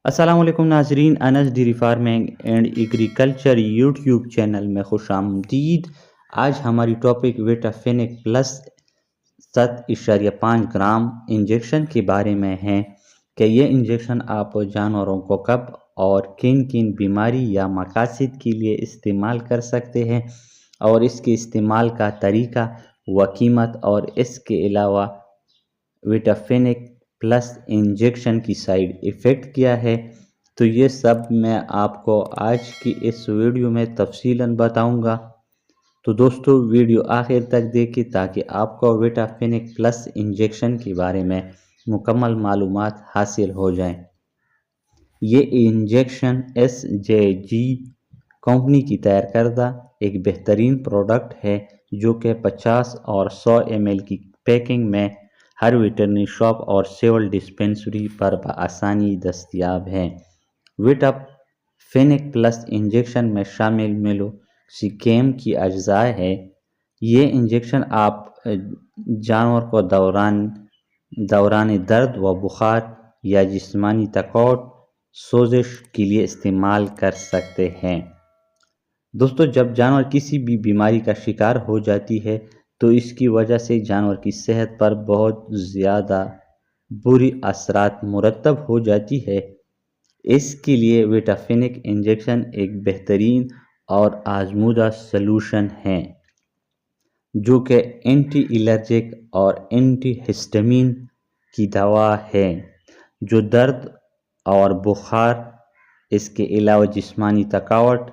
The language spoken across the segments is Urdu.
السلام علیکم ناظرین، Anas dairy farming and agriculture YouTube channel میں خوش آمدید۔ آج ہماری ٹاپک ویٹافینک پلس 7.5 گرام انجیکشن کے بارے میں ہے کہ یہ انجیکشن آپ جانوروں کو کب اور کن کن بیماری یا مقاصد کے لیے استعمال کر سکتے ہیں، اور اس کے استعمال کا طریقہ و قیمت، اور اس کے علاوہ ویٹافینک پلس انجیکشن کی سائیڈ ایفیکٹ کیا ہے۔ تو یہ سب میں آپ کو آج کی اس ویڈیو میں تفصیلاً بتاؤں گا۔ تو دوستو ویڈیو آخر تک دیکھیں تاکہ آپ کو ویٹافینک پلس انجیکشن کے بارے میں مکمل معلومات حاصل ہو جائیں۔ یہ انجیکشن SJG کمپنی کی تیار کردہ ایک بہترین پروڈکٹ ہے جو کہ 50 اور 100 ml کی پیکنگ میں ہر ویٹرنری شاپ اور سول ڈسپنسری پر بآسانی دستیاب ہے۔ ویٹافینک پلس انجیکشن میں شامل میلوکسیکیم کی اجزاء ہے۔ یہ انجیکشن آپ جانور کو دوران درد و بخار یا جسمانی تھکاوٹ سوزش کے لیے استعمال کر سکتے ہیں۔ دوستو جب جانور کسی بھی بیماری کا شکار ہو جاتی ہے تو اس کی وجہ سے جانور کی صحت پر بہت زیادہ بری اثرات مرتب ہو جاتی ہے۔ اس کے لیے ویٹافینک انجیکشن ایک بہترین اور آزمودہ سلوشن ہے جو کہ اینٹی الرجک اور اینٹی ہسٹامین کی دوا ہے جو درد اور بخار، اس کے علاوہ جسمانی تھکاوٹ،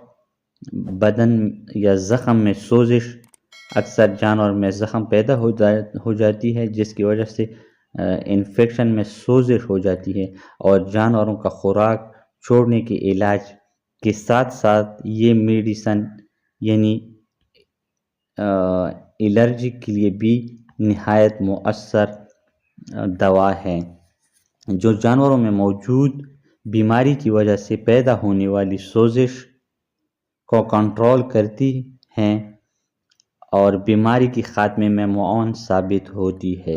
بدن یا زخم میں سوزش، اکثر جانور میں زخم پیدا ہو جاتی ہے جس کی وجہ سے انفیکشن میں سوزش ہو جاتی ہے، اور جانوروں کا خوراک چھوڑنے کے علاج کے ساتھ ساتھ یہ میڈیسن یعنی الرجی کے لیے بھی نہایت مؤثر دوا ہے جو جانوروں میں موجود بیماری کی وجہ سے پیدا ہونے والی سوزش کو کنٹرول کرتی ہیں اور بیماری کے خاتمے میں معاون ثابت ہوتی ہے۔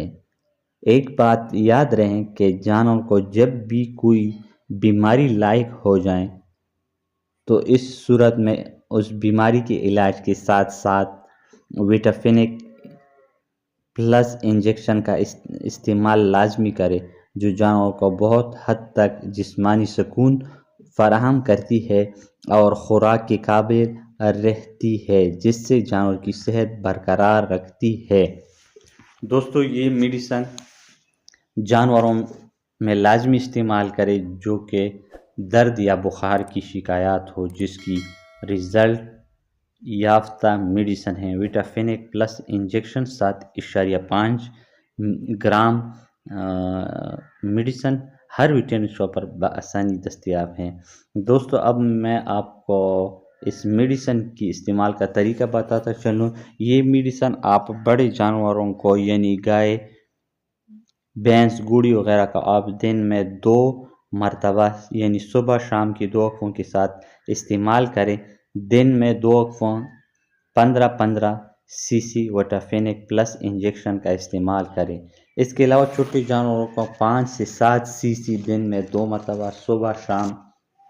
ایک بات یاد رہے کہ جانور کو جب بھی کوئی بیماری لاحق ہو جائے تو اس صورت میں اس بیماری کے علاج کے ساتھ ساتھ ویٹافینک پلس انجیکشن کا استعمال لازمی کرے جو جانور کو بہت حد تک جسمانی سکون فراہم کرتی ہے اور خوراک کے قابل رہتی ہے، جس سے جانور کی صحت برقرار رکھتی ہے۔ دوستو یہ میڈیسن جانوروں میں لازمی استعمال کرے جو کہ درد یا بخار کی شکایات ہو، جس کی رزلٹ یافتہ میڈیسن ہے۔ ویٹافینک پلس انجیکشن 7.5 گرام میڈیسن ہر ویٹرنری شاپ پر بآسانی دستیاب ہیں۔ دوستو اب میں آپ کو اس میڈیسن کی استعمال کا طریقہ بتاتا چلوں۔ یہ میڈیسن آپ بڑے جانوروں کو یعنی گائے، بھینس، گوڑی وغیرہ کا آپ دن میں 2 مرتبہ یعنی صبح شام کی 2 وقفوں کے ساتھ استعمال کریں۔ دن میں 2 وقفوں 15-15 cc ویٹافینک پلس انجیکشن کا استعمال کریں۔ اس کے علاوہ چھوٹے جانوروں کو 5 سے 7 cc دن میں 2 مرتبہ صبح شام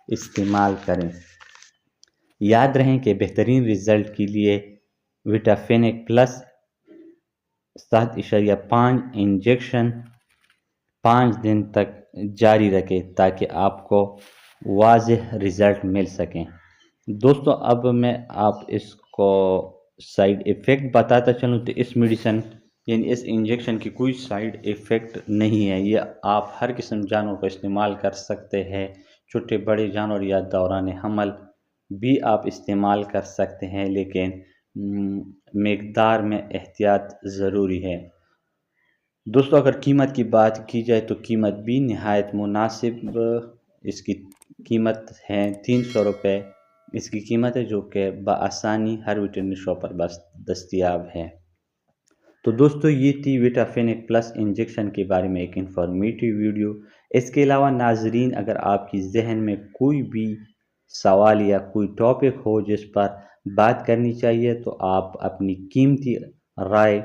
استعمال کریں۔ یاد رہیں کہ بہترین رزلٹ کے لیے ویٹافینک پلس 7.5 انجیکشن 5 دن تک جاری رکھیں تاکہ آپ کو واضح رزلٹ مل سکیں۔ دوستو اب میں آپ اس کو سائیڈ ایفیکٹ بتاتا چلوں تو اس میڈیسن یعنی اس انجیکشن کی کوئی سائیڈ ایفیکٹ نہیں ہے۔ یہ آپ ہر قسم جانور کو استعمال کر سکتے ہیں، چھوٹے بڑے جانور یا دوران حمل بھی آپ استعمال کر سکتے ہیں، لیکن مقدار میں احتیاط ضروری ہے۔ دوستو اگر قیمت کی بات کی جائے تو قیمت بھی نہایت مناسب، اس کی قیمت ہے 300 روپے اس کی قیمت ہے جو کہ بآسانی ہر ویٹرنری شاپ پر دستیاب ہے۔ تو دوستو یہ تھی ویٹافینک پلس انجیکشن کے بارے میں ایک انفارمیٹیو ویڈیو۔ اس کے علاوہ ناظرین اگر آپ کی ذہن میں کوئی بھی سوال یا کوئی ٹاپک ہو جس پر بات کرنی چاہیے تو آپ اپنی قیمتی رائے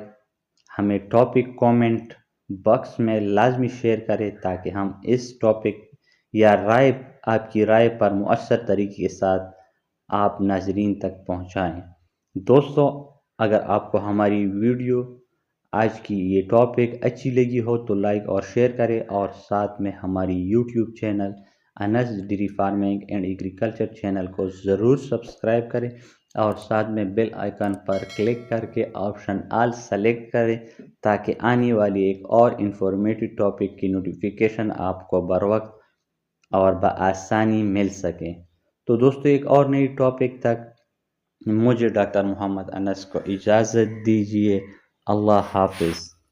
ہمیں ٹاپک کومنٹ باکس میں لازمی شیئر کریں تاکہ ہم اس ٹاپک یا رائے، آپ کی رائے پر مؤثر طریقے کے ساتھ آپ ناظرین تک پہنچائیں۔ دوستو، اگر آپ کو ہماری ویڈیو آج کی یہ ٹاپک اچھی لگی ہو تو لائک اور شیئر کریں، اور ساتھ میں ہماری YouTube channel Anas dairy farming and agriculture channel کو ضرور سبسکرائب کریں، اور ساتھ میں بیل آئیکن پر کلک کر کے آپشن آل سلیکٹ کریں تاکہ آنے والی ایک اور انفارمیٹو ٹاپک کی نوٹیفیکیشن آپ کو بروقت اور بآسانی مل سکے۔ تو دوستو، ایک اور نئی ٹاپک تک مجھے ڈاکٹر محمد انس کو اجازت دیجیے۔ اللہ حافظ۔